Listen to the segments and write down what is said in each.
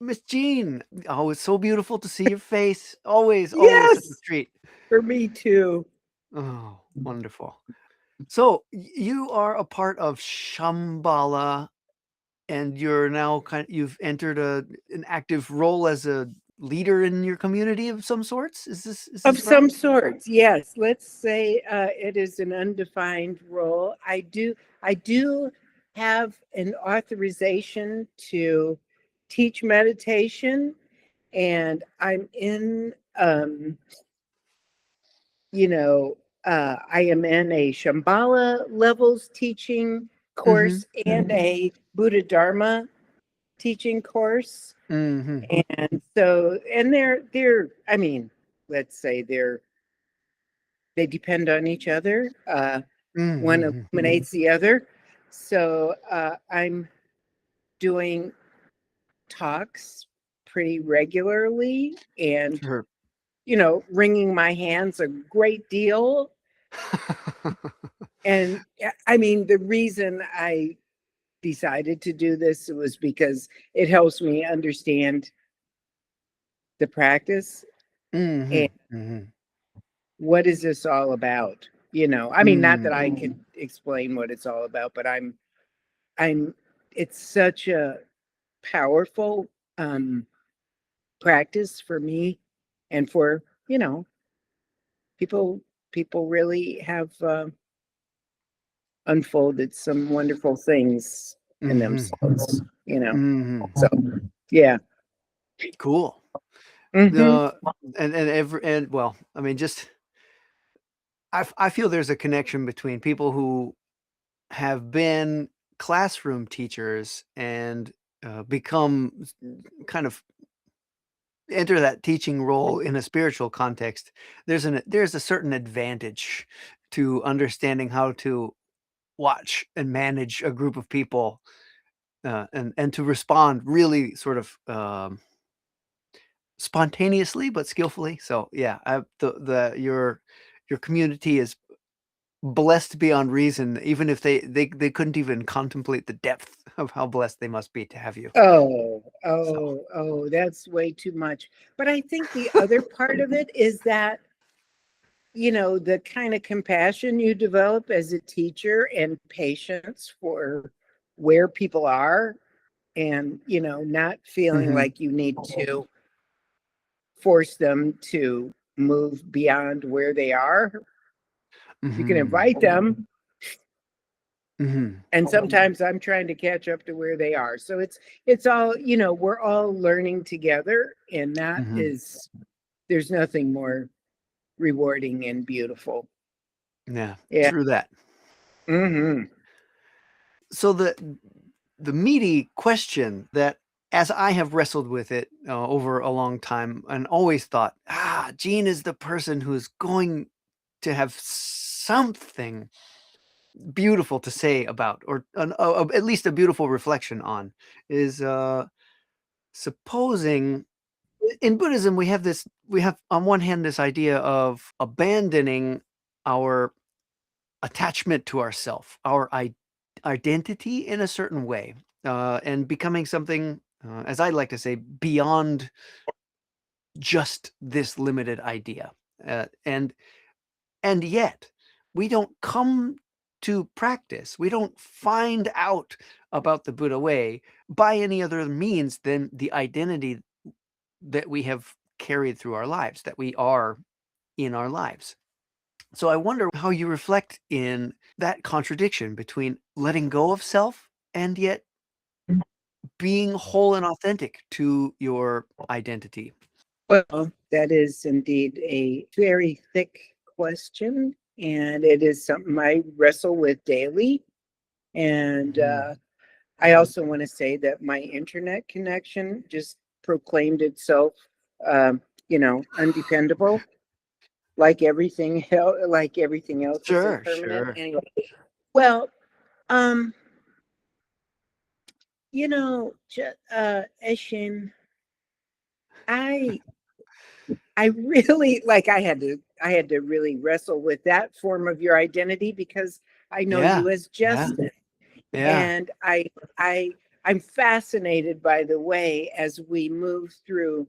Miss Jean. Oh, it's so beautiful to see your face. Always, always such a Yes, treat. for me too. Oh, wonderful. So you are a part of Shambhala, and you're now you've entered an active role as a leader in your community of some sorts. Is Of this right? some sorts, yes. Let's say it is an undefined role. I do have an authorization to teach meditation, and I'm in you know, I am in a Shambhala levels teaching Mm-hmm. course and a Buddha Dharma teaching course. Mm-hmm. And so, and they're, I mean, let's say they depend on each other. One Mm-hmm. illuminates the other. So I'm doing talks pretty regularly and, Sure. wringing my hands a great deal. And I mean, the reason I decided to do this was because it helps me understand the practice Mm-hmm. and Mm-hmm. what is this all about. I mean, not that I Mm-hmm. can explain what it's all about, but I'm it's such a powerful practice for me and for people people really have unfolded some wonderful things in Mm-hmm. themselves. Mm-hmm. So yeah. Cool. Hmm. The and well, I mean, just I feel there's a connection between people who have been classroom teachers and become kind of enter that teaching role in a spiritual context. There's a certain advantage to understanding how to watch and manage a group of people, and to respond really sort of spontaneously but skillfully. So yeah, the your community is blessed beyond reason, even if they couldn't even contemplate the depth of how blessed they must be to have you. Oh, So oh, that's way too much. But I think the other part of it is that, the kind of compassion you develop as a teacher and patience for where people are and, not feeling mhm, like you need to force them to move beyond where they are. You can mhm, invite them, mhm, and sometimes I'm trying to catch up to where they are. So it's all, we're all learning together, and that mhm. is there's nothing more rewarding and beautiful. Yeah, Yeah. true that. Hmm. So the meaty question that, as I have wrestled with it over a long time and always thought, Gene is the person who's going to have something beautiful to say about, or at least a beautiful reflection on, is supposing in Buddhism we have on one hand this idea of abandoning our attachment to ourself, our identity in a certain way, and becoming something, as I'd like to say, beyond just this limited idea. And yet, we don't come to practice. We don't find out about the Buddha way by any other means than the identity that we have carried through our lives, that we are in our lives. So I wonder how you reflect in that contradiction between letting go of self and yet being whole and authentic to your identity. Well, that is indeed a very thick question, and it is something I wrestle with daily. And Mhm. I also want to say that my internet connection just proclaimed itself, undependable, like everything else is Sure, impermanent. sure. Anyway, well, um, Eshin, I I really like I had to really wrestle with that form of your identity because I know Yeah, you as yeah, Justin. yeah. And I I'm fascinated by the way, as we move through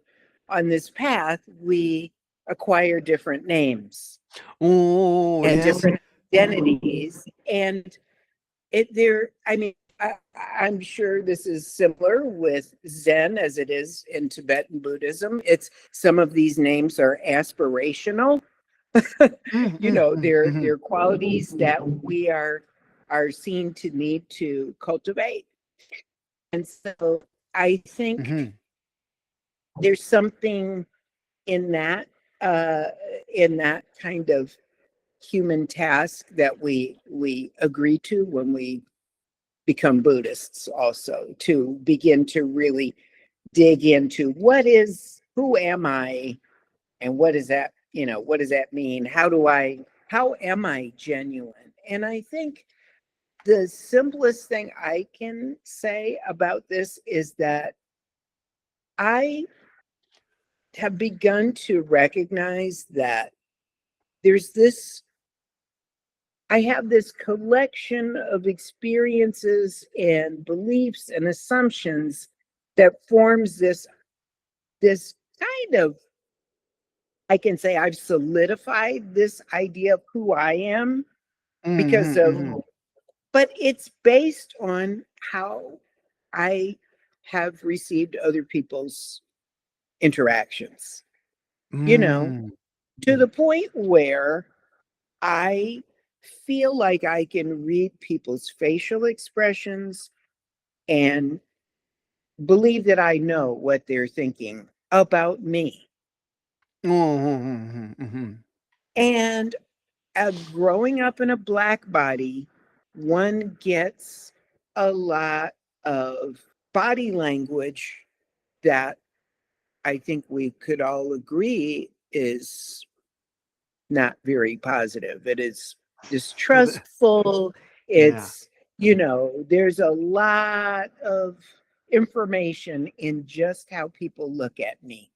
on this path, we acquire different names Oh, and yes. different identities. And I mean, I'm sure this is similar with Zen as it is in Tibetan Buddhism. It's some of these names are aspirational. Mm, You mm, know, mm, mhm, they're qualities that we are seen to need to cultivate. And so I think mhm, there's something in that uh in that kind of human task that we agree to when we become Buddhists, also to begin to really dig into who am I, and what does that, what does that mean? How am I genuine? And I think the simplest thing I can say about this is that I have begun to recognize that there's this I have this collection of experiences and beliefs and assumptions that forms this kind of, I can say I've solidified this idea of who I am because mhm, of, mhm, but it's based on how I have received other people's interactions, you know, mm, to the point where I feel like I can read people's facial expressions and believe that I know what they're thinking about me. oh, mhm, mhm, And growing up in a black body, one gets a lot of body language that I think we could all agree is not very positive. It is distrustful. yeah. It's, there's a lot of information in just how people look at me.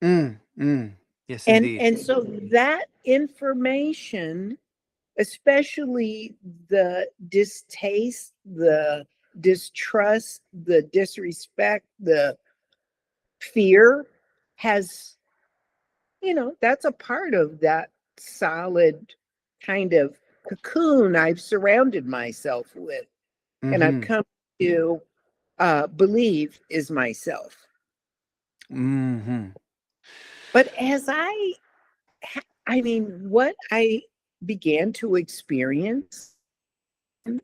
Mm, mm. Yes, And indeed. and so that information, especially the distaste, the distrust, the disrespect, the fear, has, that's a part of that solid kind of cocoon I've surrounded myself with and I've Mhm, come to believe is myself. mhm. But I mean, what I began to experience in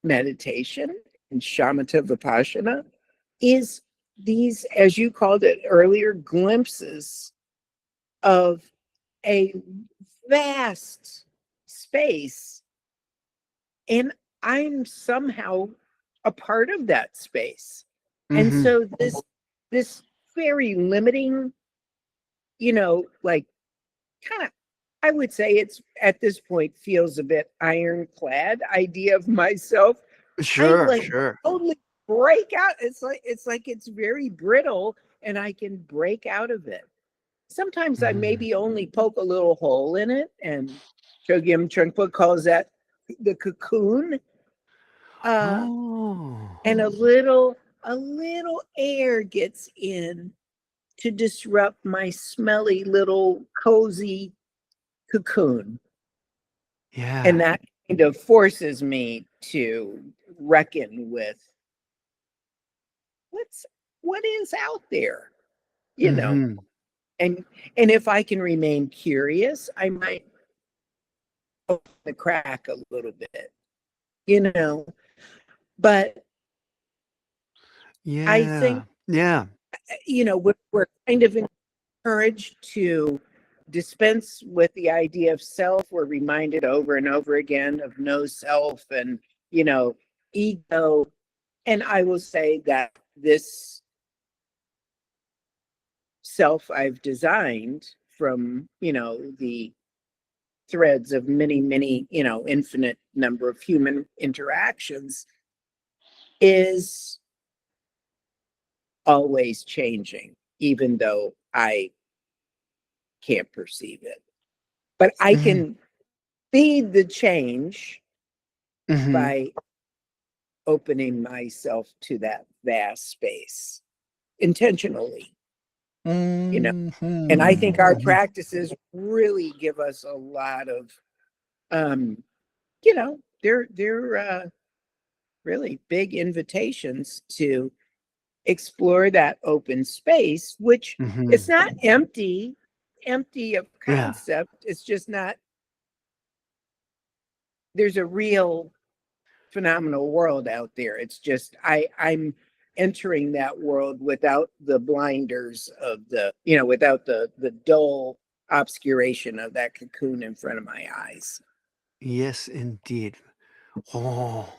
meditation and shamatha vipassana is these, as you called it earlier, glimpses of a vast space, and I'm somehow a part of that space. And Mhm. so this very limiting, like, kind of, I would say it's at this point feels a bit ironclad idea of myself. I Sure, like sure. totally break out. It's like it's very brittle and I can break out of it. Sometimes I Mhm. maybe only poke a little hole in it, and Chogyam Trungpa calls that the cocoon. Uh, Oh. and a little air gets in to disrupt my smelly little cozy cocoon. And Yeah. that kind of forces me to reckon with what's what is out there, you know. Mhm. And and if I can remain curious, I might open the crack a little bit, you know. But I think, Yeah. Yeah. we're kind of encouraged to dispense with the idea of self. We're reminded over and over again of no self and, you know, ego. And I will say that this self I've designed from, the threads of many, many, infinite number of human interactions is always changing, even though I can't perceive it. But I Mhm. can feed the change Mhm. by opening myself to that vast space intentionally, you know. And I think our Mhm. practices really give us a lot of, um, you know, they're really big invitations to explore that open space, which it's Mhm. not empty of Yeah. concept. It's just not, there's a real phenomenal world out there. It's just I'm entering that world without the blinders of the, without the dull obscuration of that cocoon in front of my eyes. Yes, indeed. Oh,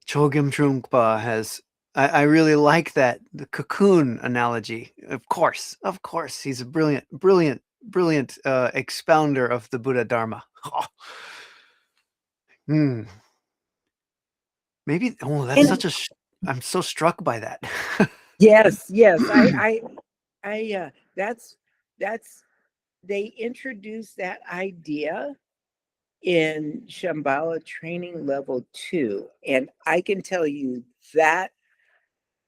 Chogyam Trungpa has. I really like that the cocoon analogy. Of course, he's a brilliant, brilliant, brilliant expounder of the Buddha Dharma. Oh, hmm. Maybe. Oh, that's And such a. I'm so struck by that. yes, that's that's they introduced that idea in Shambhala training level 2. And I can tell you that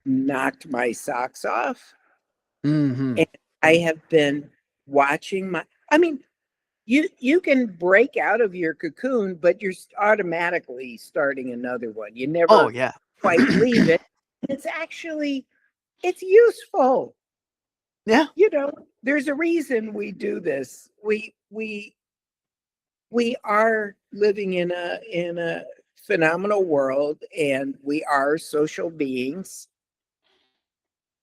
knocked my socks off. Hmm. And I have been watching I mean, you can break out of your cocoon, but you're automatically starting another one. You Oh never yeah. quite leave it. It's actually, it's useful. Yeah. You know, there's a reason we do this. We are living in a phenomenal world, and we are social beings,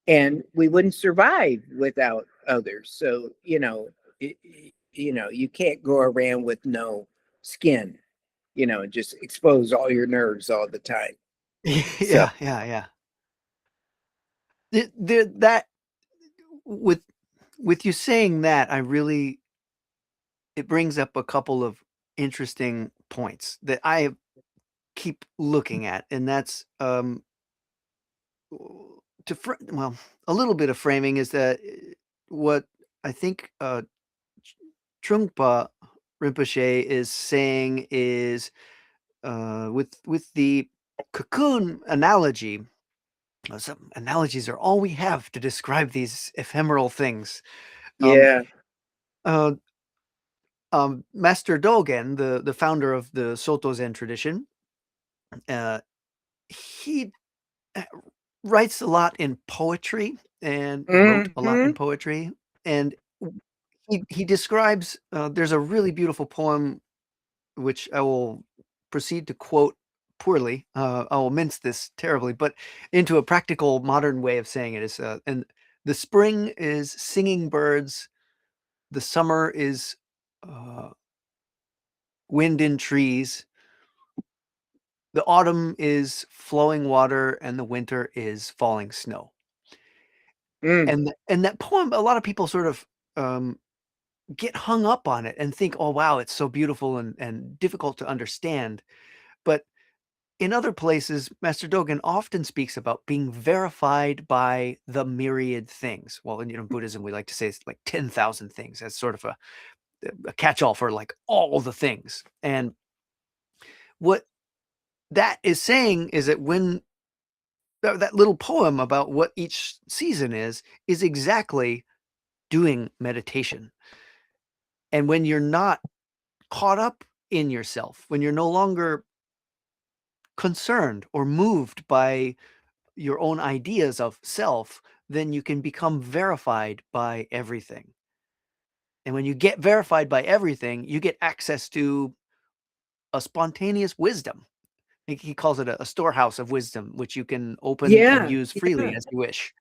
and we wouldn't survive without others. So you can't go around with no skin, and just expose all your nerves all the time. So Yeah. Yeah. Yeah. That with you saying that, I really it brings up a couple of interesting points that I keep looking at, and that's well, a little bit of framing is that what I think Trungpa Rinpoche is saying is with the cocoon analogy. Some analogies are all we have to describe these ephemeral things. Um, yeah. uh, Master Dogen, the founder of the Soto Zen tradition, uh, he uh, writes a lot in poetry and wrote a lot in Hmm. poetry, and he describes. There's a really beautiful poem which I will proceed to quote poorly. I will mince this terribly, but into a practical modern way of saying it is, and the spring is singing birds, the summer is uh, wind in trees, the autumn is flowing water, and the winter is falling snow. Mm. And that poem, a lot of people sort of um, get hung up on it and think, "Oh, wow, it's so beautiful and difficult to understand." But in other places, Master Dogen often speaks about being verified by the myriad things. Well, in Buddhism, we like to say it's like 10,000 things. That's sort of a catch-all for like all the things. And what that is saying is that when that little poem about what each season is exactly doing meditation. And when you're not caught up in yourself, when you're no longer concerned or moved by your own ideas of self, then you can become verified by everything. And when you get verified by everything, you get access to a spontaneous wisdom. He calls it a storehouse of wisdom, which you can open and Yeah, use yeah, freely as you wish.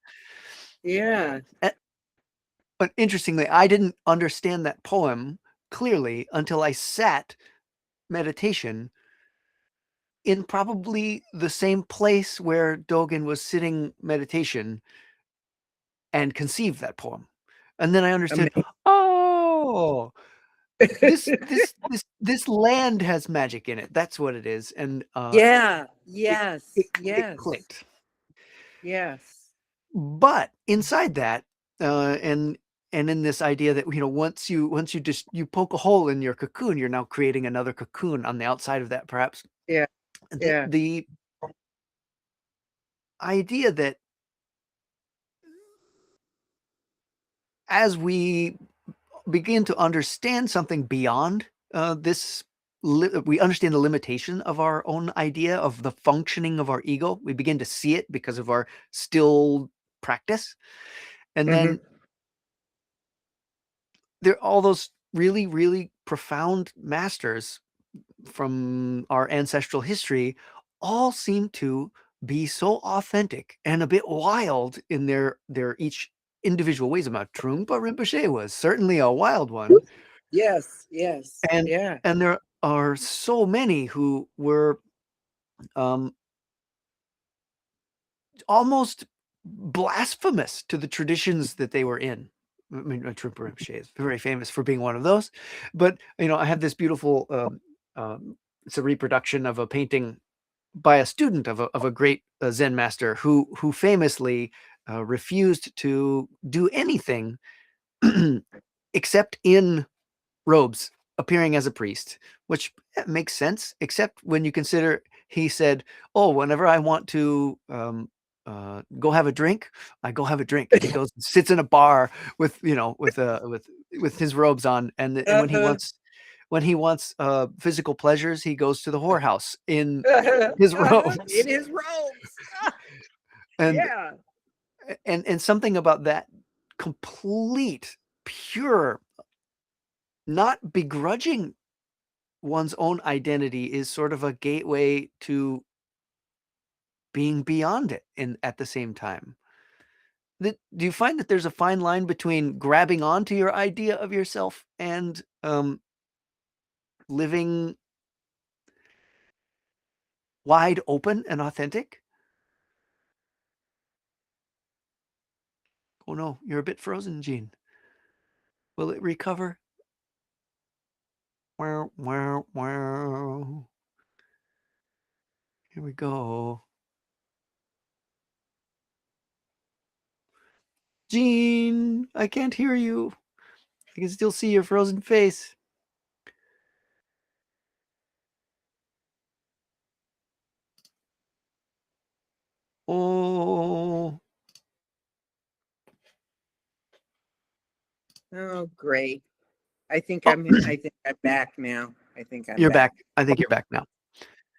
yeah. Eh, But interestingly, I didn't understand that poem clearly until I sat meditation in probably the same place where Dogen was sitting meditation and conceived that poem. And then I understood, Amazing. oh, this land has magic in it. That's what it is. And Yeah, it, it yes, it yes, clicked. yes. But inside that, and in this idea that once you just you poke a hole in your cocoon, you're now creating another cocoon on the outside of that, perhaps. Yeah. Yeah. the idea that as we begin to understand something beyond this, we understand the limitation of our own idea of the functioning of our ego. We begin to see it because of our still practice. And Hmm. then there are all those really, really profound masters from our ancestral history all seem to be so authentic and a bit wild in their each individual ways. Trungpa Rinpoche was certainly a wild one. Yes, yes, And yeah. and there are so many who were um, almost blasphemous to the traditions that they were in. I mean, Trungpa Rinpoche is very famous for being one of those. But I have this beautiful. It's a reproduction of a painting by a student of a great Zen master who famously refused to do anything except in robes, appearing as a priest, which makes sense, except when you consider he said, "Oh, whenever I want to go have a drink, I go have a drink," and he goes and sits in a bar with with his robes on, and Uh, when he wants physical pleasures, he goes to the whorehouse in his robes, in his robes. and Yeah. and something about that complete, pure, not begrudging one's own identity is sort of a gateway to being beyond it in at the same time. Do you find that there's a fine line between grabbing onto your idea of yourself and living wide open and authentic? Oh no, you're a bit frozen, Gene. Will it recover? Wow, wow, wow. Here we go. Gene, I can't hear you. I can still see your frozen face. Oh, Oh, great. oh, I think I'm back now. I think I'm you're back. back. I think you're back now.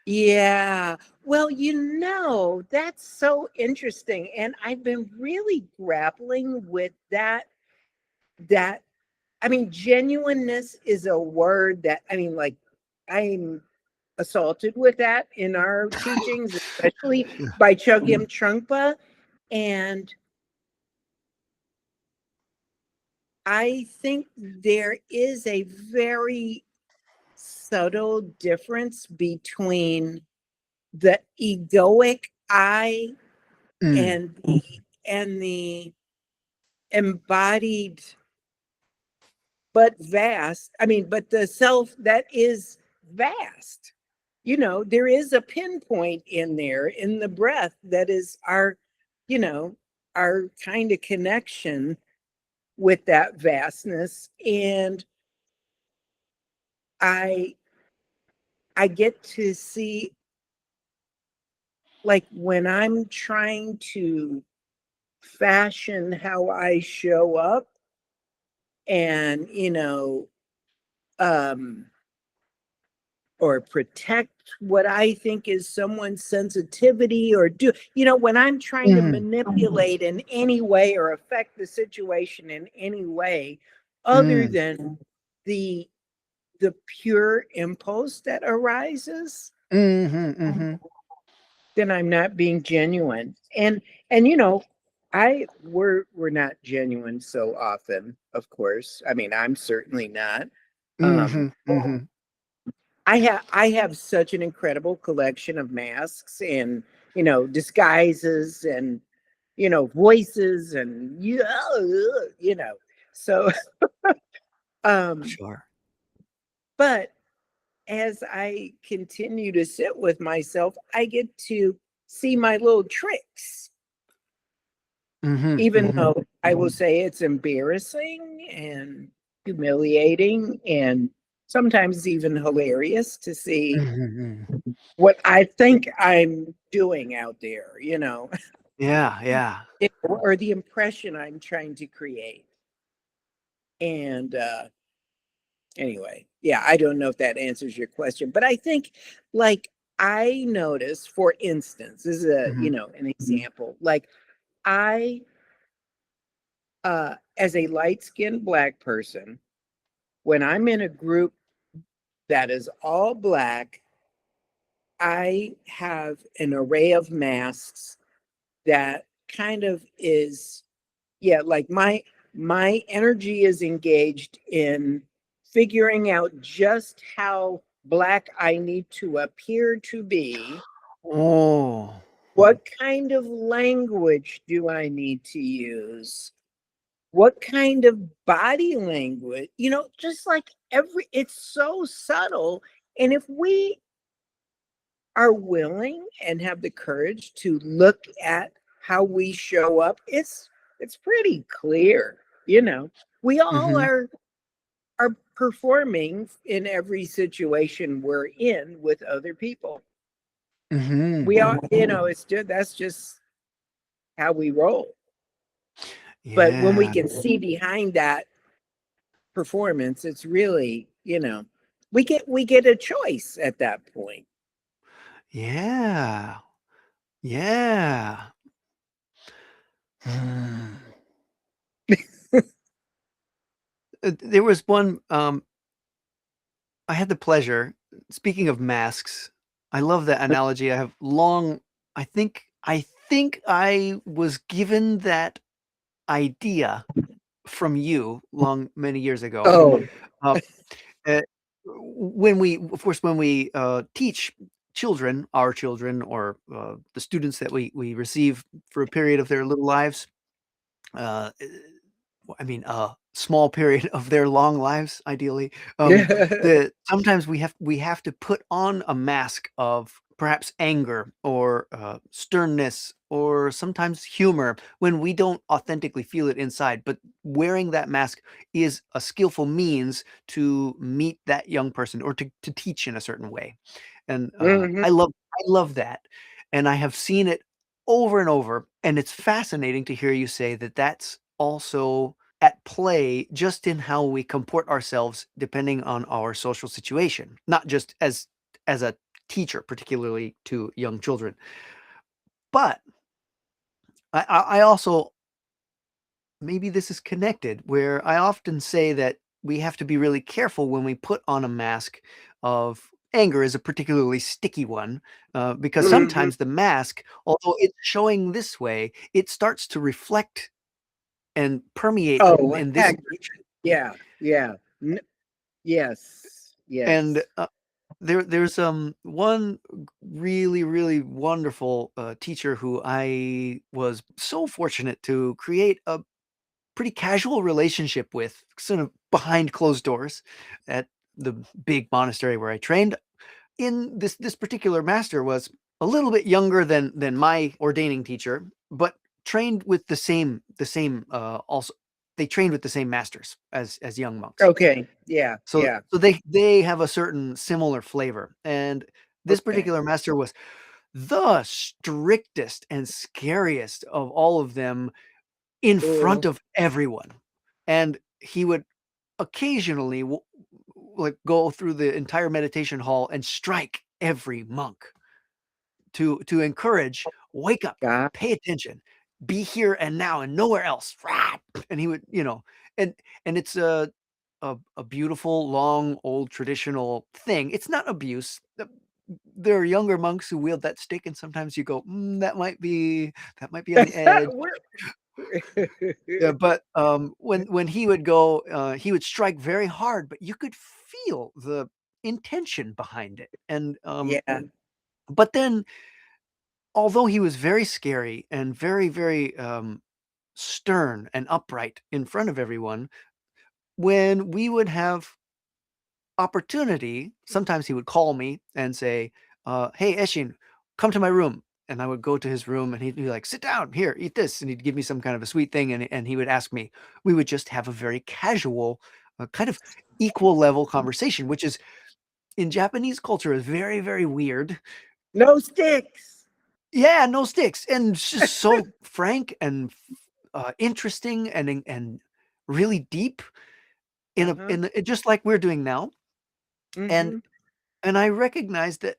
Yeah. Well, that's so interesting. And I've been really grappling with that I mean, genuineness is a word that like I'm assaulted with that in our teachings, especially by Chogyam Trungpa. And I think there is a very subtle difference between the egoic I Mm, and the embodied but vast. But the self that is vast. There is a pinpoint in there in the breath that is you know, our kind of connection with that vastness. And I I get to see, like, when I'm trying to fashion how I show up and, um or protect what I think is someone's sensitivity, or when I'm trying to mhm, manipulate in any way or affect the situation in any way other mm, than the the pure impulse that arises, mhm, mhm, then I'm not being genuine. And we're not genuine so often, of course. I'm certainly not. Um, mhm, mhm. I have such an incredible collection of masks and disguises and voices and so um Sure. but as I continue to sit with myself, I get to see my little tricks, Mhm, even mhm. though I will say it's embarrassing and humiliating and sometimes even hilarious to see Mhm. what I think I'm doing out there, you know, Yeah, yeah. or the impression I'm trying to create. And anyway, yeah, I don't know if that answers your question, but I think like I notice, for instance, this is a, Mhm. an example. Like I as a light-skinned Black person, when I'm in a group that is all Black, I have an array of masks that kind of is, yeah, like my energy is engaged in figuring out just how Black I need to appear to be. Oh. What kind of language do I need to use? What kind of body language? Just like it's so subtle. And if we are willing and have the courage to look at how we show up, it's pretty clear. We all Mhm. are performing in every situation we're in with other people. Mhm. We are, it's just that's just how we roll. But when we Yeah. can see behind that performance, it's really, we get a choice at that point. Yeah. Yeah. Hmm. There was one, I had the pleasure, speaking of masks, I love that analogy. I think I was given that idea from you long many years ago. Oh, Um, eh, when we teach children, our children, or, the students that we receive for a period of their little lives, uh, I mean, a small period of their long lives, ideally. The sometimes we have to put on a mask of perhaps anger or sternness or sometimes humor when we don't authentically feel it inside. But wearing that mask is a skillful means to meet that young person or to teach in a certain way. And mhm. I love that, and I have seen it over and over. And it's fascinating to hear you say that that's also at play just in how we comport ourselves depending on our social situation, not just as a teacher, particularly to young children. But I also, maybe this is connected, where I often say that we have to be really careful when we put on a mask of anger is a particularly sticky one, because Mhm. sometimes the mask, although it's showing this way, it starts to reflect and permeate Oh, in this heck, direction. yeah, yeah. N Yes, And, yes. there's, one really, really wonderful, teacher who I was so fortunate to create a pretty casual relationship with, sort of behind closed doors at the big monastery where I trained. In this particular master was a little bit younger than my ordaining teacher, but trained with the same, also they trained with the same masters as young monks. Okay, yeah, So yeah, so they have a certain similar flavor, and this okay. particular master was the strictest and scariest of all of them in front Oh, of everyone. And he would occasionally like go through the entire meditation hall and strike every monk to encourage, wake up, God. pay attention, be here and now and nowhere else. And he would, and it's a beautiful, long, old traditional thing. It's not abuse. There are younger monks who wield that stick, and sometimes you go, that might be on the edge. We're Yeah, but, when he would go, he would strike very hard, but you could feel the intention behind it. And, Yeah. but then, although he was very scary and very, very, stern and upright in front of everyone, when we would have opportunity, sometimes he would call me and say, "Hey, Eshin, come to my room." And I would go to his room and he'd be like, "Sit down, here, eat this." And he'd give me some kind of a sweet thing, and he would ask me. We would just have a very casual, a kind of equal level conversation, which is in Japanese culture is very, very weird. No sticks. Yeah, no sticks, and it's just so frank and interesting and really deep Uh-huh. just like we're doing now. And Mm-hmm. and I recognized that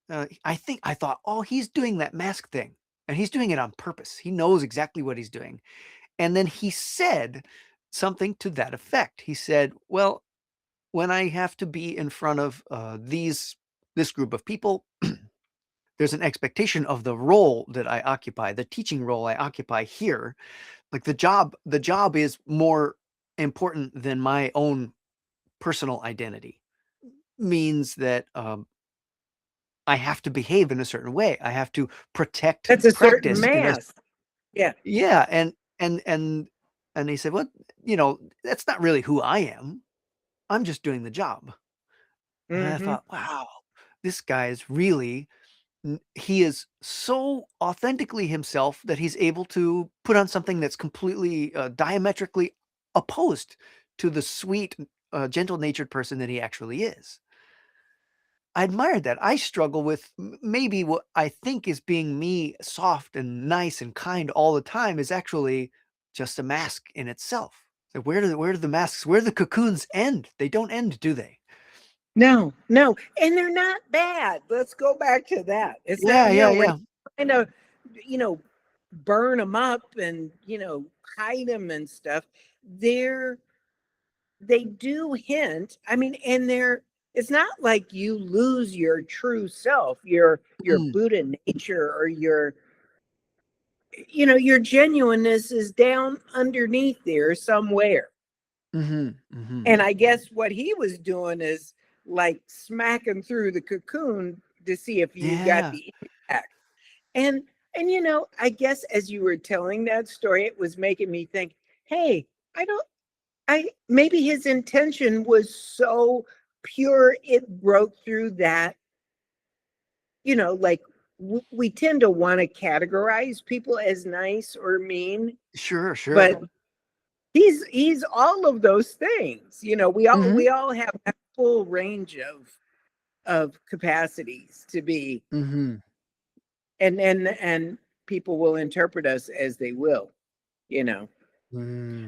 I thought, oh, he's doing that mask thing, and he's doing it on purpose. He knows exactly what he's doing. And then he said something to that effect. He said, well, when I have to be in front of this group of people, there's an expectation of the role that I occupy, the teaching role I occupy here. Like the job is more important than my own personal identity. Means that I have to behave in a certain way. I have to protect That's a certain practice in a mask. Yeah. yeah, and and and he said, well, that's not really who I am. I'm just doing the job. And I Mm-hmm. thought, wow, this guy is really he is so authentically himself that he's able to put on something that's completely diametrically opposed to the sweet, gentle-natured person that he actually is. I admired that. I struggle with maybe what I think is being me, soft and nice and kind all the time, is actually just a mask in itself. So where do the masks, where do the cocoons end? They don't end, do they? No, no. And they're not bad. Let's go back to that. It's not, Yeah, yeah, when yeah. you kind of, you know, burn them up and, hide them and stuff, they're, they do hint. I mean, and it's not like you lose your true self, your Mm, Buddha nature, or your genuineness is down underneath there somewhere. mhm, mhm. And I guess what he was doing is like smacking through the cocoon to see if you got Yeah, the impact. And I guess as you were telling that story, it was making me think, hey, I don't I maybe his intention was so pure it broke through that, like we tend to want to categorize people as nice or mean, sure, sure. but he's all of those things. We all Mhm, we all have that full range of capacities to be, mhm. and people will interpret us as they will, you know.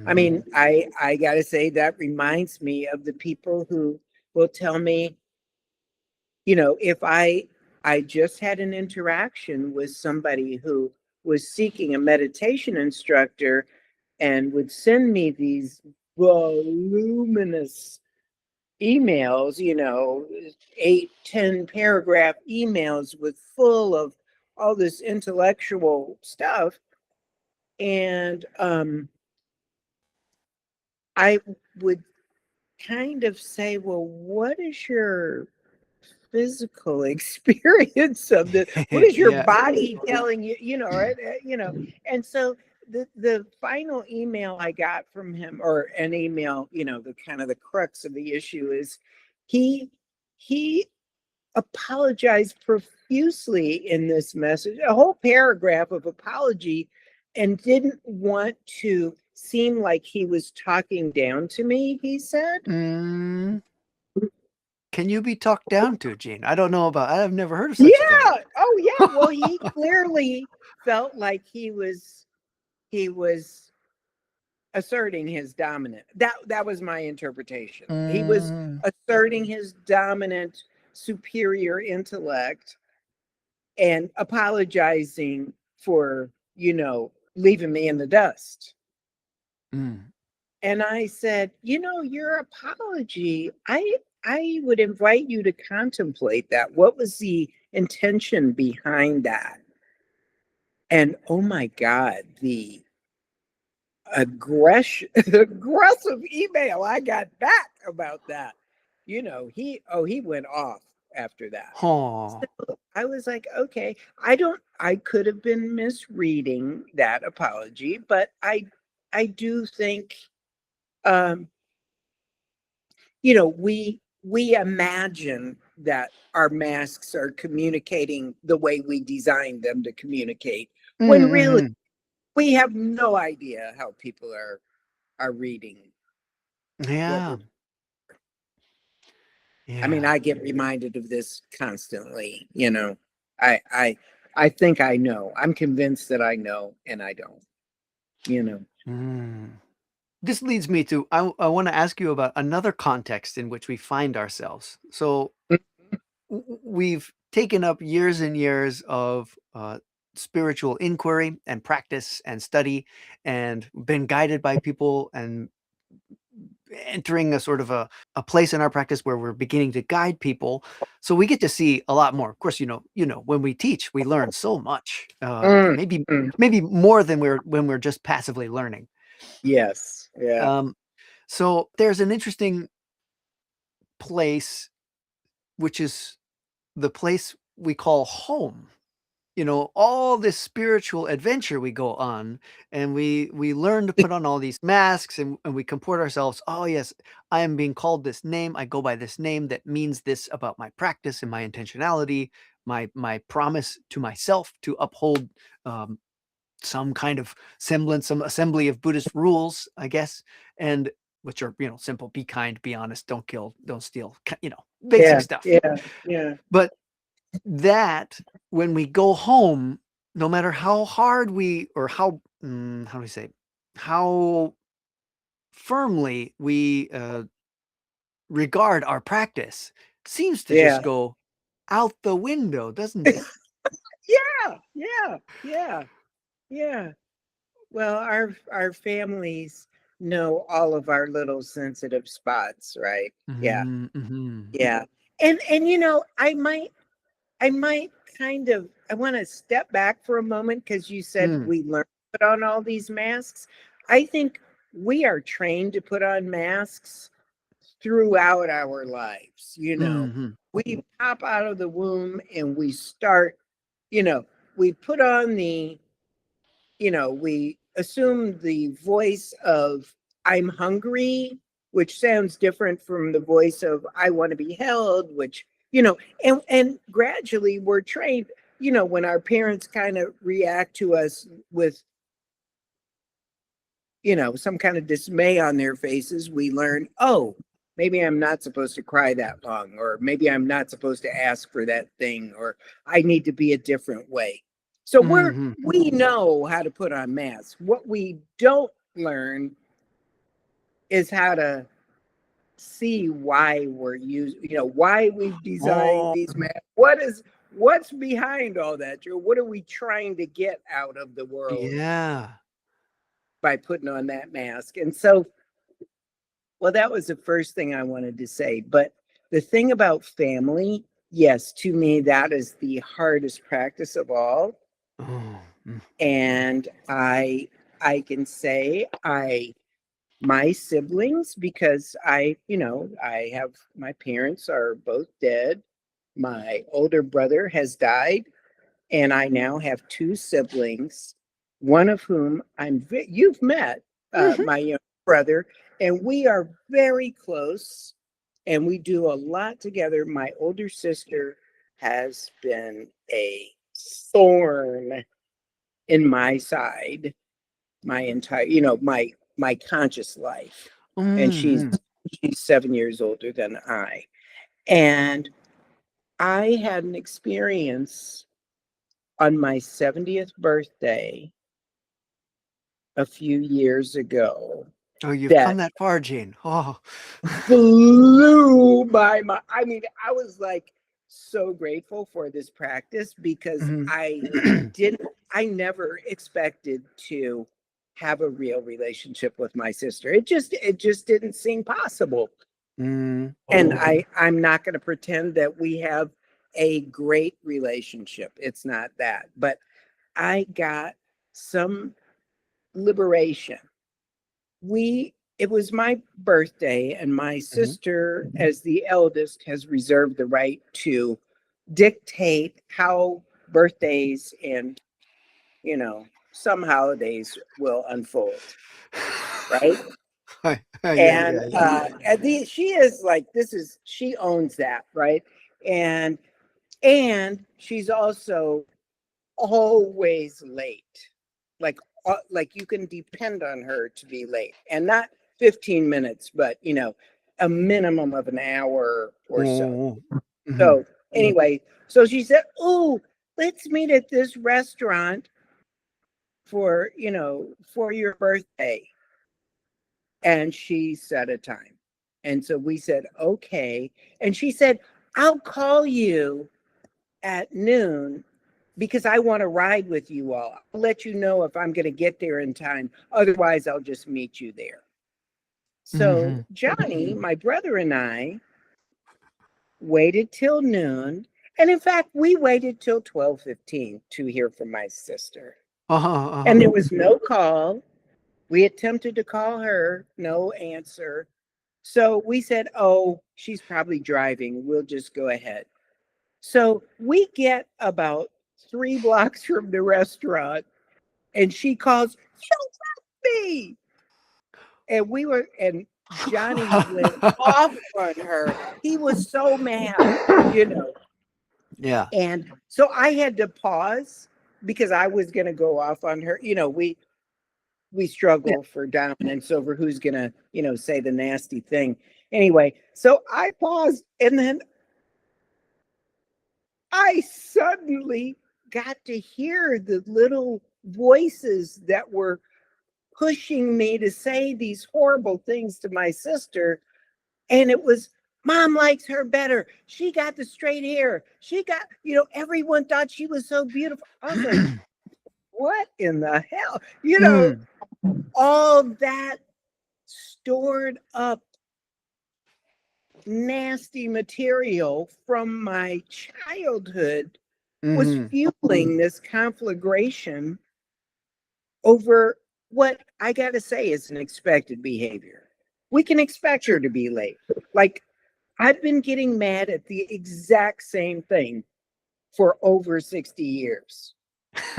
I Mhm. mean, I got to say that reminds me of the people who will tell me, if I just had an interaction with somebody who was seeking a meditation instructor and would send me these voluminous emails, 8, 10 paragraph emails with full of all this intellectual stuff. And I would kind of say, well, what is your physical experience of this? What is your Yeah. body telling you? Right? And so the final email I got from him, or an email, the kind of the crux of the issue is he apologized profusely in this message, a whole paragraph of apology, and didn't want to seem like he was talking down to me, he said. Mm, can you be talked down to, Gene? I've never heard of such a thing. Yeah. Oh, yeah. Well, he clearly felt like he was asserting his dominant. That was my interpretation. He was Mm, asserting his dominant, superior intellect and apologizing for, leaving me in the dust. mm, And I said, your apology, I would invite you to contemplate that. What was the intention behind that? And oh my God, the aggressive email I got back about that. He went off after that. huh. So I was like, okay, I could have been misreading that apology, but I do think, um, we imagine that our masks are communicating the way we designed them to communicate, when Mm, really, mhm. we have no idea how people are reading what Yeah. we're, I mean, Yeah. I get reminded of this constantly, you know. I I I think I know. I'm convinced that I know and I don't, you know. Mm. This leads me to I want to ask you about another context in which we find ourselves. So we've taken up years and years of spiritual inquiry and practice and study, and been guided by people and entering a sort of a place in our practice where we're beginning to guide people, so we get to see a lot more. Of course, when we teach, we learn so much, Mm, maybe mm, maybe more than when we're just passively learning. yes. Yeah. um, so there's an interesting place, which is the place we call home. All this spiritual adventure we go on, and we learn to put on all these masks, and we comport ourselves. Oh yes, I am being called this name. I go by this name that means this about my practice and my intentionality, my promise to myself to uphold um, some kind of semblance, some assembly of Buddhist rules, I guess, and which are simple: be kind, be honest, don't kill, don't steal, basic Yeah. stuff. Yeah. Yeah. But that, when we go home, no matter how hard we, or how do we say, how firmly we regard our practice, seems to Yeah. just go out the window, doesn't it? Yeah. Yeah. Yeah. Yeah. Well, our families know all of our little sensitive spots, right? Yeah. Mhm, mhm. Yeah. And I might kind of I want to step back for a moment because you said Mm, we learn to put on all these masks. I think we are trained to put on masks throughout our lives, you know. mhm. We pop out of the womb and we start, you know, we put on we assume the voice of I'm hungry, which sounds different from the voice of I want to be held, which, and gradually we're trained, when our parents kind of react to us with, some kind of dismay on their faces, we learn, oh, maybe I'm not supposed to cry that long, or maybe I'm not supposed to ask for that thing, or I need to be a different way. So Mhm. we know how to put on masks. What we don't learn is how to see why we're using, why we've designed Oh, these masks. What's behind all that, Joe? What are we trying to get out of the world yeah. by putting on that mask? And so, well, that was the first thing I wanted to say. But the thing about family, yes, to me, that is the hardest practice of all. Oh, And I can say my siblings, because I have, my parents are both dead. My older brother has died, and I now have two siblings, one of whom you've met, mhm. my young brother, and we are very close, and we do a lot together. My older sister has been a thorn in my side my entire, my conscious life, and Mhm. she's 7 years older than I. And I had an experience on my 70th birthday a few years ago Oh, you've come that that far, Jane. Oh. blew my mind. I mean, I was like so grateful for this practice because Mhm. I never expected to have a real relationship with my sister. It just didn't seem possible. Mm. And I'm not going to pretend that we have a great relationship. It's not that. But I got some liberation. It was my birthday, and my Mhm. sister, as the eldest, has reserved the right to dictate how birthdays and, some holidays will unfold, right? Yeah, And yeah, yeah. she is like, she owns that, right? And she's also always late, like you can depend on her to be late, and not 15 minutes, but a minimum of an hour or so. Oh. Mhm. So anyway, so she said, "Oh, let's meet at this restaurant for your birthday." And she set a time. And so we said, "Okay." And she said, "I'll call you at noon because I want to ride with you all. I'll let you know if I'm going to get there in time. Otherwise, I'll just meet you there." So Mhm. Johnny, my brother, and I waited till noon. And in fact, we waited till 12:15 to hear from my sister. Uh-huh, And uh-huh. there was no call. We attempted to call her, no answer. So we said, "Oh, she's probably driving. We'll just go ahead." So we get about 3 blocks from the restaurant and she calls, "You left me." And Johnny went off on her. He was so mad, you know. Yeah. And so I had to pause because I was going to go off on her. We Yeah. struggle for dominance over who's going to, say the nasty thing. Anyway, so I paused and then I suddenly got to hear the little voices that were pushing me to say these horrible things to my sister. And it was, "Mom likes her better. She got the straight hair. She got, everyone thought she was so beautiful." I was like, "What in the hell?" Mm. All that stored up nasty material from my childhood was Mhm. fueling this conflagration over what I got to say is an expected behavior. We can expect her Sure. to be late. Like, I've been getting mad at the exact same thing for over 60 years.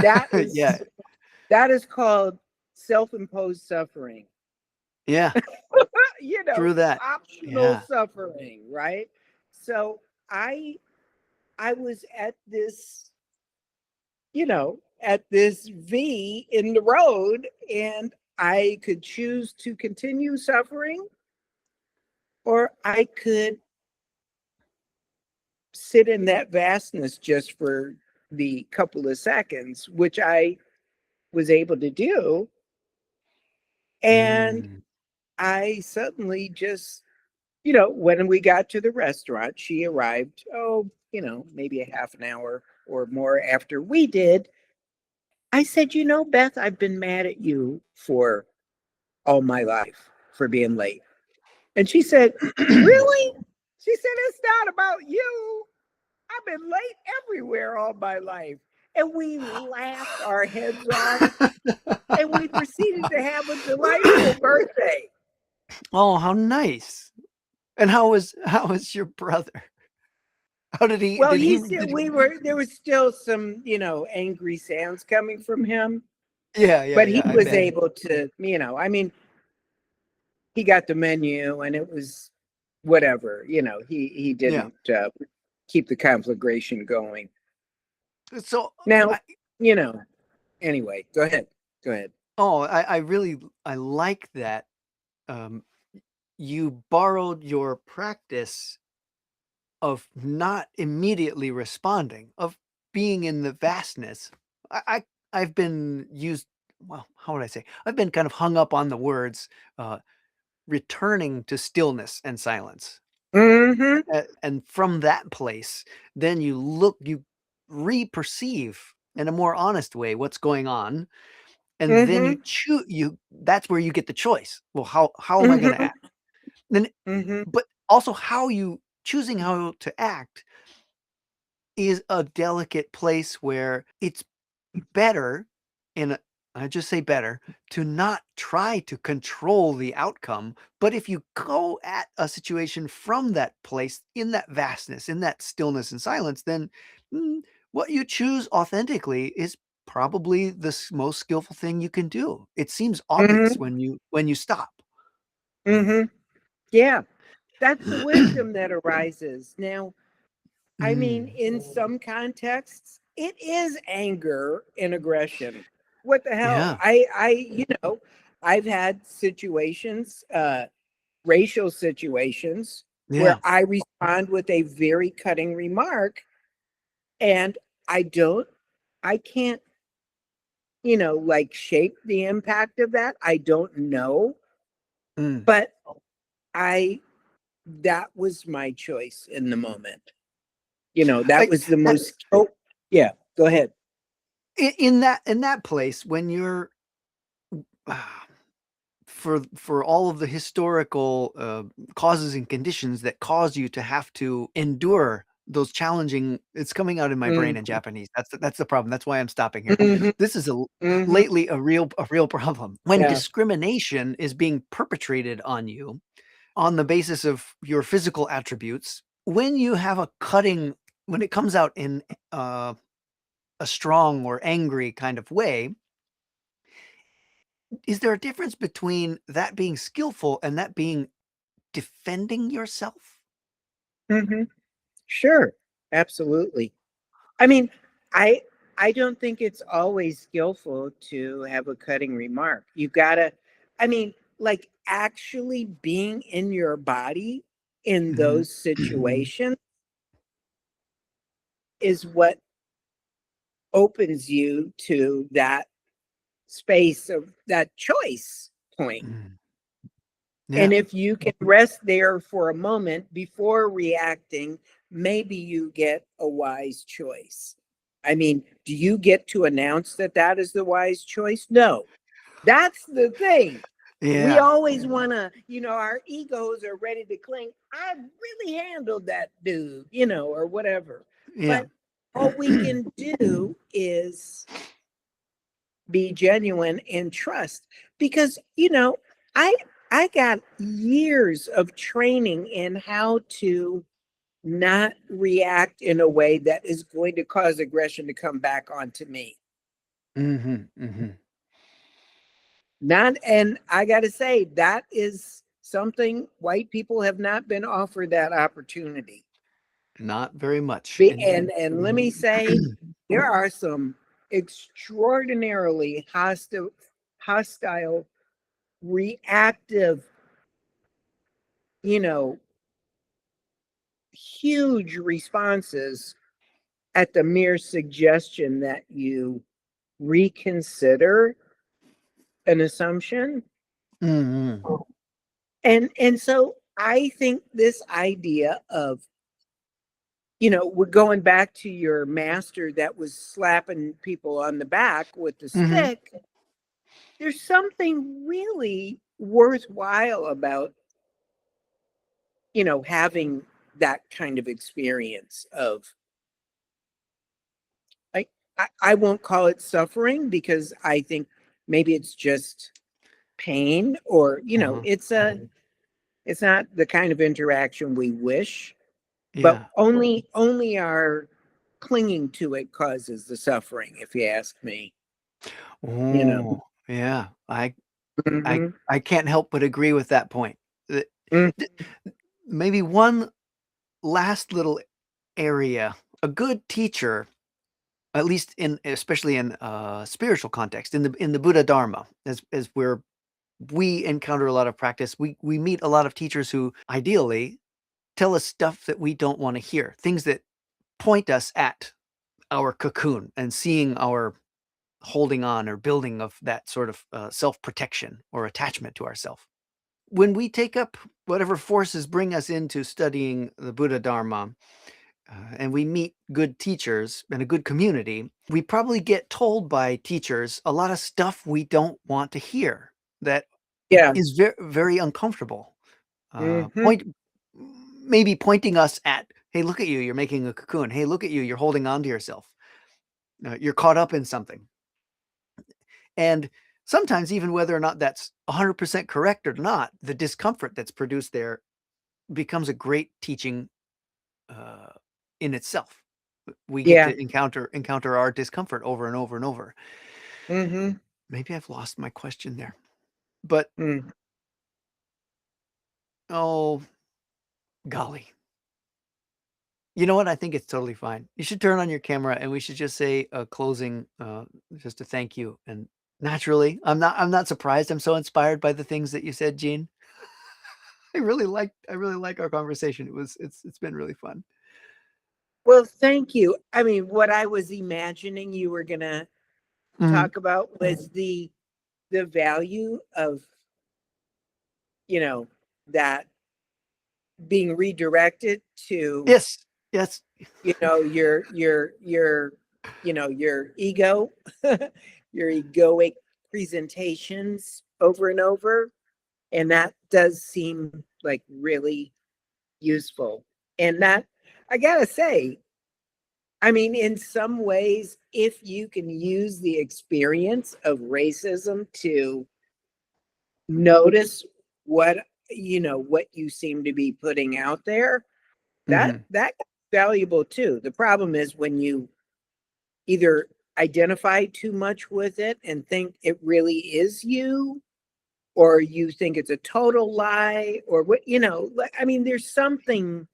That Yeah. is that is called self-imposed suffering. Yeah. you know, True that. Optional Yeah. suffering, right? So I was at this V in the road, and I could choose to continue suffering, or I could sit in that vastness just for the couple of seconds, which I was able to do. And Mm. I suddenly just, when we got to the restaurant, she arrived, maybe a half an hour or more after we did. I said, "Beth, I've been mad at you for all my life for being late." And she said, "Really?" She said, "It's not about you. I've been late everywhere all my life." And we laughed our heads off and we proceeded to have a delightful birthday. Oh, how nice. And how was your brother? How did he Well, did he he said did he there was still some, angry sounds coming from him, Yeah, yeah, but he yeah, I was bet. able to, I mean, he got the menu and it was whatever, he Yeah. didn't keep the conflagration going. So, Now, I you know, anyway, go ahead. Go ahead. I really I like that, um, you borrowed your practice of not immediately responding, of being in the vastness. I've been used well, how would I say? I've been kind of hung up on the words, uh, returning to stillness and silence. Mm-hmm. And from that place, then you re-perceive in a more honest way what's going on, and then Mm-hmm. you that's where you get the choice. Well, how am I gonna Mm-hmm. act? Then Mm-hmm. but also how you choosing how to act is a delicate place where it's better in a I just say better to not try to control the outcome, but if you go at a situation from that place, in that vastness, in that stillness and silence, then what you choose authentically is probably the most skillful thing you can do. It seems obvious Mm-hmm. when you stop. Mm-hmm. Yeah, that's the wisdom that arises. Now, I mean, Mm, in some contexts, it is anger and aggression. What the hell? yeah. I I've had situations, racial situations, where Yeah. I respond with a very cutting remark, and I don't, I can't, like shape the impact of that. I don't know, Mm. but I, that was my choice in the moment. That I was the that most, oh, yeah, go ahead. in that place when you're ah, for all of the historical causes and conditions that cause you to have to endure those challenging, it's coming out in my brain in Mhm, Japanese. That's the problem. That's why I'm stopping here. mhm, This is mhm, lately a real problem when yeah. discrimination is being perpetrated on you on the basis of your physical attributes. When you have a cutting, when it comes out in uh, a strong or angry kind of way, is there a difference between that being skillful and that being defending yourself? Mhm. Sure, absolutely. I mean, I I don't think it's always skillful to have a cutting remark. You gotta, I mean, like actually being in your body in Mhm. those situations is what opens you to that space of that choice point. Mm. And Yeah. if you can rest there for a moment before reacting, maybe you get a wise choice. I mean, do you get to announce that that is the wise choice? No. That's the thing. We Yeah. always want to, our egos are ready to claim, I really handled that dude, or whatever. Yeah. But all we can do is be genuine and trust, because i I got years of training in how to not react in a way that is going to cause aggression to come back onto me. Mhm, mhm. Not, and I got to say that is something white people have not been offered that opportunity. Not very much, and And let me say, there are some extraordinarily hostile, reactive, you know, huge responses at the mere suggestion that you reconsider an assumption. Mhm. And so I think this idea of, we're going back to your master that was slapping people on the back with the Mhm. stick. There's something really worthwhile about, having that kind of experience of, I, I won't call it suffering, because I think maybe it's just pain, or Uh-huh. it's not the kind of interaction we wish, but Yeah. only our clinging to it causes the suffering, if you ask me. you know Oh, yeah. I hmm I can't help but agree with that point. The mm, d Maybe one last little area, a good teacher, at least in especially in spiritual context, in the Buddha Dharma, as we encounter a lot of practice, we meet a lot of teachers who ideally tell us stuff that we don't want to hear, things that point us at our cocoon and seeing our holding on or building of that sort of self-protection or attachment to ourself. When we take up whatever forces bring us into studying the Buddha Dharma, and we meet good teachers and a good community, we probably get told by teachers a lot of stuff we don't want to hear that yeah. is very, very uncomfortable. hmm Point maybe pointing us at, hey, look at you, you're making a cocoon. Hey, look at you, you're holding on to yourself. You're caught up in something. And sometimes, even whether or not that's 100% correct or not, the discomfort that's produced there becomes a great teaching uh, in itself. We get yeah. to encounter our discomfort over and over and over. hmm Maybe I've lost my question there, but mm. oh golly, you know what? I think it's totally fine. You should turn on your camera, and we should just say a closing, just a thank you, and Naturally. I'm not surprised. I'm so inspired by the things that you said, Gene. I really like our conversation. It's been really fun. Well, thank you. I mean, what I was imagining you were going to Mhm. talk about was the value of, you know, that being redirected to, Yes. Yes. your your ego, your egoic presentations over and over, and that does seem like really useful. And that, I gotta say, I mean, in some ways, if you can use the experience of racism to notice what what you seem to be putting out there, Mhm. that's valuable too. The problem is when you either identify too much with it and think it really is you, or you think it's a total lie, or what, I mean, there's something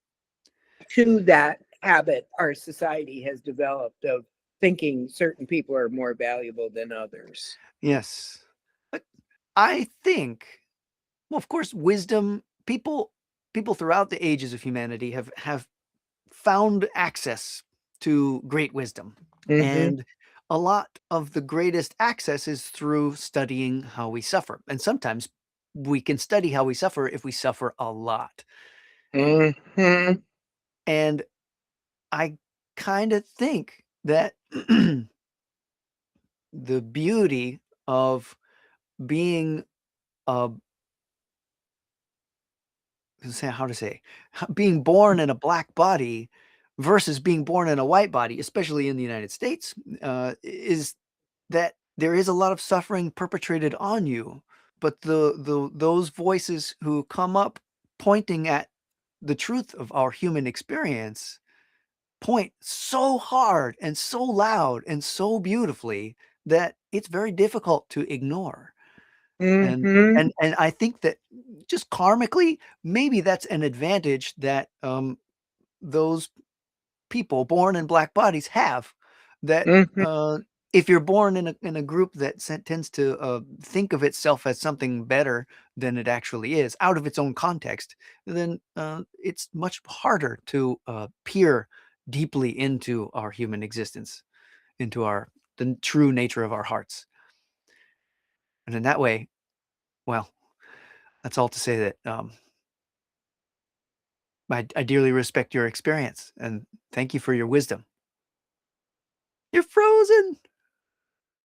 to that habit our society has developed of thinking certain people are more valuable than others. Yes. But I think, well, of course, wisdom, people throughout the ages of humanity have found access to great wisdom. Mm-hmm. And a lot of the greatest access is through studying how we suffer. And sometimes we can study how we suffer if we suffer a lot. Mm-hmm. And I kind of think that the beauty of being a how to say being born in a black body versus being born in a white body, especially in the United States, is that there is a lot of suffering perpetrated on you, but those voices who come up pointing at the truth of our human experience point so hard and so loud and so beautifully that it's very difficult to ignore. And Mm-hmm. and I think that just karmically, maybe that's an advantage that, those people born in black bodies have, that, Mm-hmm. if you're born in a group that tends to, think of itself as something better than it actually is, out of its own context, then, it's much harder to, peer deeply into our human existence, into the true nature of our hearts. And in that way, well, that's all to say that, I dearly respect your experience, and thank you for your wisdom. You're frozen.